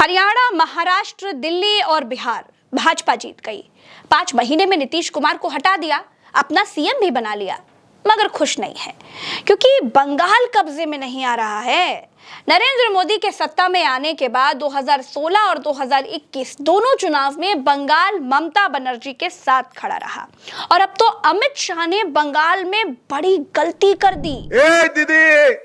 हरियाणा, महाराष्ट्र, दिल्ली और बिहार भाजपा जीत गई। 5 महीने में नीतीश कुमार को हटा दिया, अपना सीएम भी बना लिया, मगर खुश नहीं है क्योंकि बंगाल कब्जे में नहीं आ रहा है। नरेंद्र मोदी के सत्ता में आने के बाद 2016 और 2021 दोनों चुनाव में बंगाल ममता बनर्जी के साथ खड़ा रहा और अब तो अमित शाह ने बंगाल में बड़ी गलती कर दी। ए दीदी,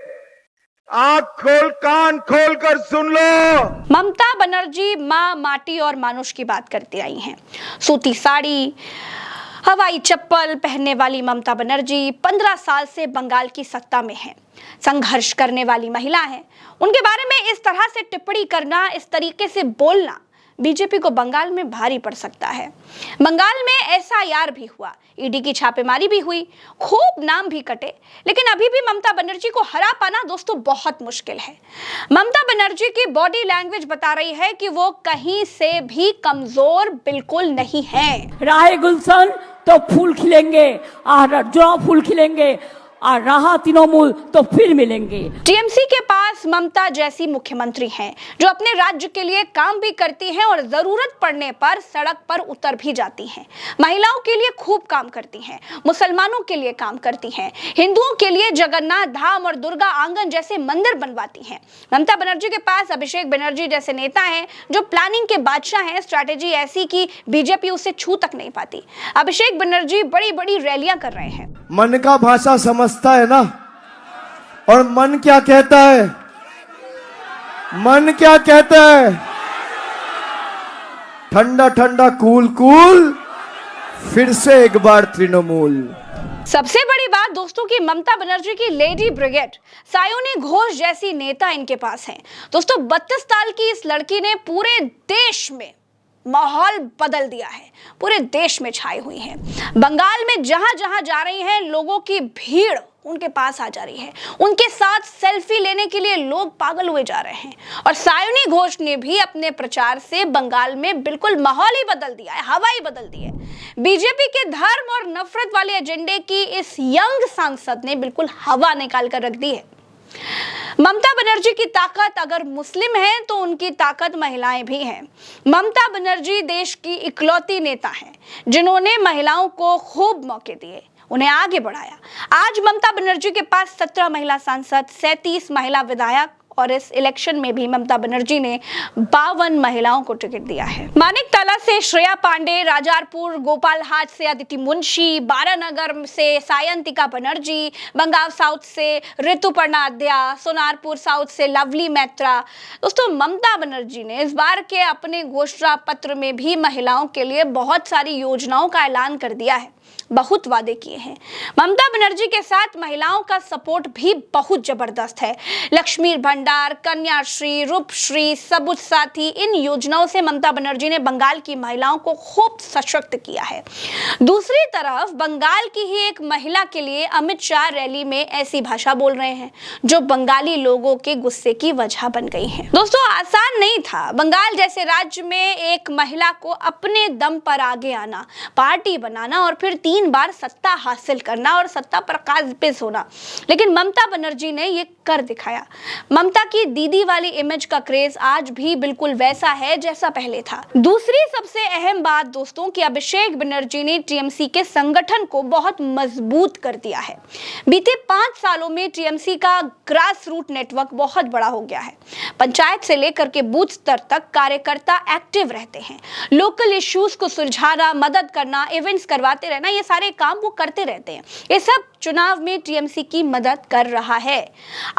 आंख खोल कान खोल कर सुन लो। ममता बनर्जी माँ, माटी और मानुष की बात करती आई हैं। सूती साड़ी, हवाई चप्पल पहनने वाली ममता बनर्जी 15 साल से बंगाल की सत्ता में है, संघर्ष करने वाली महिला है। उनके बारे में इस तरह से टिप्पणी करना, इस तरीके से बोलना बीजेपी को बंगाल में भारी पड़ सकता है। बंगाल में एसआईआर भी हुआ, ईडी की छापेमारी भी हुई, खूब नाम भी कटे, लेकिन अभी भी ममता बनर्जी को हरा पाना दोस्तों बहुत मुश्किल है। ममता बनर्जी की बॉडी लैंग्वेज बता रही है कि वो कहीं से भी कमजोर बिल्कुल नहीं है। राहे गुलशन तो फूल खिलेंगे और जो फूल खिलेंगे और रहा तृणमूल तो फिर मिलेंगे। टीएमसी के पास ममता जैसी मुख्यमंत्री हैं जो अपने राज्य के लिए काम भी करती हैं और जरूरत पड़ने पर सड़क पर उतर भी जाती हैं। महिलाओं के लिए खूब काम करती हैं, मुसलमानों के लिए काम करती हैं, हिंदुओं के लिए जगन्नाथ धाम और दुर्गा आंगन जैसे मंदिर बनवाती हैं। ममता बनर्जी के पास अभिषेक बनर्जी जैसे नेता हैं जो प्लानिंग के बादशाह हैं, स्ट्रैटेजी ऐसी कि बीजेपी उसे छू तक नहीं पाती। अभिषेक बनर्जी बड़ी बड़ी रैलियां कर रहे हैं। मन का भाषा समझता है ना, और मन क्या कहता है, मन क्या कहता है, ठंडा ठंडा कूल कूल, फिर से एक बार तृणमूल। सबसे बड़ी बात दोस्तों की ममता बनर्जी की लेडी ब्रिगेड, सायोनी घोष जैसी नेता इनके पास हैं। दोस्तों 32 साल की इस लड़की ने पूरे देश में माहौल बदल दिया है, पूरे देश में छाई हुई है। बंगाल में जहां जहां जा रही हैं, लोगों की भीड़ उनके पास आ जा रही है, उनके साथ सेल्फी लेने के लिए लोग पागल हुए जा रहे हैं। और सायोनी घोष ने भी अपने प्रचार से बंगाल में बिल्कुल माहौल ही बदल दिया है, हवा ही बदल दी है। बीजेपी के धर्म और नफरत वाले एजेंडे की इस यंग सांसद ने बिल्कुल हवा निकाल कर रख दी है। ममता बनर्जी की ताकत अगर मुस्लिम है तो उनकी ताकत महिलाएं भी हैं। ममता बनर्जी देश की इकलौती नेता हैं जिन्होंने महिलाओं को खूब मौके दिए, उन्हें आगे बढ़ाया। आज ममता बनर्जी के पास 17 महिला सांसद, 37 महिला विधायक और इस इलेक्शन में भी ममता बनर्जी ने 52 महिलाओं को टिकट दिया है। मानिकतला से श्रेया पांडे, राजारपुर गोपालहाट से अदिति मुंशी, बारानगर से सायंतिका बनर्जी, बंगाल साउथ से ऋतुपर्णा अद्या, सोनारपुर साउथ से लवली मैत्रा। दोस्तों ममता बनर्जी ने इस बार के अपने घोषणा पत्र में भी महिलाओं के लिए बहुत सारी योजनाओं का ऐलान कर दिया है, बहुत वादे किए हैं। ममता बनर्जी के साथ महिलाओं का सपोर्ट भी बहुत जबरदस्त है। लक्ष्मी भंडार, कन्याश्री, रूपश्री, सबुज साथी, इन योजनाओं से ममता बनर्जी ने बंगाल की महिलाओं को खूब सशक्त किया है। दूसरी तरफ बंगाल की ही एक महिला के लिए अमित शाह रैली में ऐसी भाषा बोल रहे हैं जो बंगाली लोगों के गुस्से की वजह बन गई है। दोस्तों आसान नहीं था बंगाल जैसे राज्य में एक महिला को अपने दम पर आगे आना, पार्टी बनाना और फिर 3 बार सत्ता हासिल करना और सत्ता पर काबिज होना, लेकिन ममता बनर्जी ने ये कर दिखाया। ममता की दीदी वाली इमेज का क्रेज आज भी बिल्कुल वैसा है जैसा पहले था। दूसरी सबसे अहम बात दोस्तों कि अभिषेक बनर्जी ने टीएमसी के संगठन को बहुत मजबूत कर दिया है। बीते 5 सालों में टीएमसी का ग्रास रूट नेटवर्क बहुत बड़ा हो गया है। पंचायत से लेकर के बूथ स्तर तक कार्यकर्ता एक्टिव रहते हैं। लोकल इश्यूज को सुलझाना, मदद करना, इवेंट्स करवाते रहना, ये सारे काम वो करते रहते हैं। ये सब चुनाव में टीएमसी की मदद कर रहा है।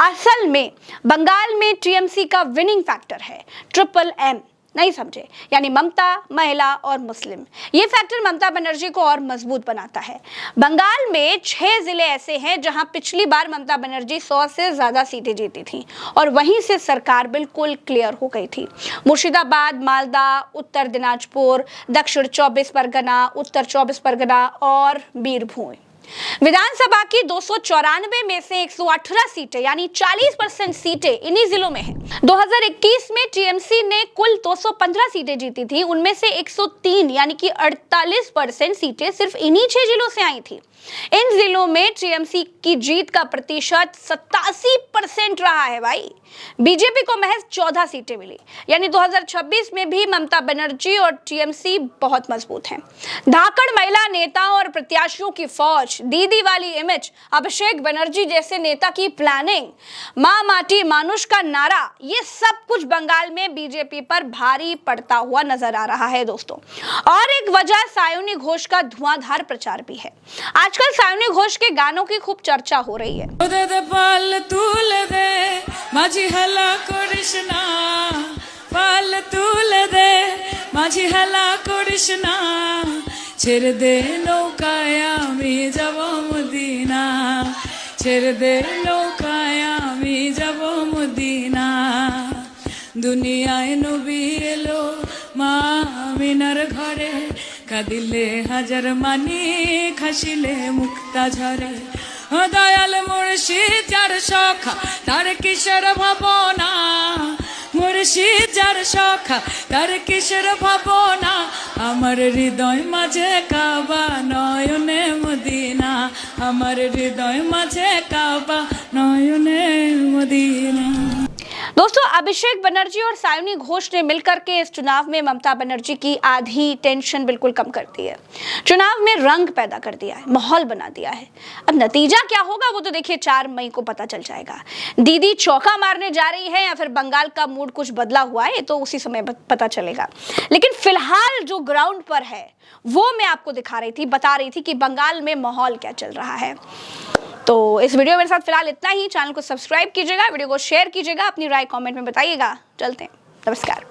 असल में बंगाल में टीएमसी का विनिंग फैक्टर है ट्रिपल एम, नहीं समझे, यानी ममता, महिला और मुस्लिम। ये फैक्टर ममता बनर्जी को और मजबूत बनाता है। बंगाल में 6 जिले ऐसे हैं जहां पिछली बार ममता बनर्जी 100 से ज्यादा सीटें जीती थी और वहीं से सरकार बिल्कुल क्लियर हो गई थी। मुर्शिदाबाद, मालदा, उत्तर दिनाजपुर, दक्षिण 24 परगना, उत्तर 24 परगना और बीरभूम। विधानसभा की 294 में से 118 सीटें यानी 40% सीटें इन्हीं जिलों में हैं। 2021 में टीएमसी ने कुल 215 सीटें जीती थी, उनमें से 103 यानी कि 48% सीटें सिर्फ इन्हीं 6 जिलों से आई थी। इन जिलों में टीएमसी की जीत का प्रतिशत 87% रहा है भाई। बीजेपी को महज 14 सीटें मिली, यानी 2026 में भी ममता बनर्जी और टीएमसी बहुत मजबूत हैं। धाकड़ महिला नेताओं और प्रत्याशियों की फौज, दीदी वाली इमेज, अभिषेक बनर्जी जैसे नेता की प्लानिंग, मां माटी मानुष का नारा, ये सब कुछ बंगाल में बीजेपी पर भारी पड़ता हुआ नजर आ रहा है दोस्तों। और एक वजह सायोनी घोष का धुआंधार प्रचार भी है। आजकल सायोनी घोष के गानों की खूब चर्चा हो रही है। पाल तूल दे माझी हला कृष्णा, पाल तूल दे माझी हला कृष्णा, ছেড়ে দে নৌকায় আমি যাব মদিনা, ছেড়ে দে নৌকায় আমি যাব মদিনা। দুনিয়ায় নবী এলো মা আমিনার ঘরে, কাঁদিলে হাজার মানি খাসিলে মুক্তা ঝরে। ও দয়াল মুর্শিদ যার সখা তার কিশোর ভাবনা, মুর্শিদ যার সখা তার কিশোর ভাবনা, আমার হৃদয় মাঝে কাবা নয়নে মদিনা, আমার হৃদয় মাঝে কাবা নয়নে মদিনা। दोस्तों, अभिषेक बनर्जी और सायोनी घोष ने मिलकर के इस चुनाव में ममता बनर्जी की आधी टेंशन बिल्कुल कम कर दी है। चुनाव में रंग पैदा कर दिया है, माहौल बना दिया है। अब नतीजा क्या होगा वो तो देखिए 4 मई को पता चल जाएगा। दीदी चौका मारने जा रही है या फिर बंगाल का मूड कुछ बदला हुआ है, तो उसी समय पता चलेगा। लेकिन फिलहाल जो ग्राउंड पर है वो मैं आपको दिखा रही थी, बता रही थी कि बंगाल में माहौल क्या चल रहा है। तो इस वीडियो मेरे साथ फिलहाल इतना ही। चैनल को सब्सक्राइब कीजिएगा, वीडियो को शेयर कीजिएगा, अपनी राय कमेंट में बताइएगा। चलते हैं, नमस्कार।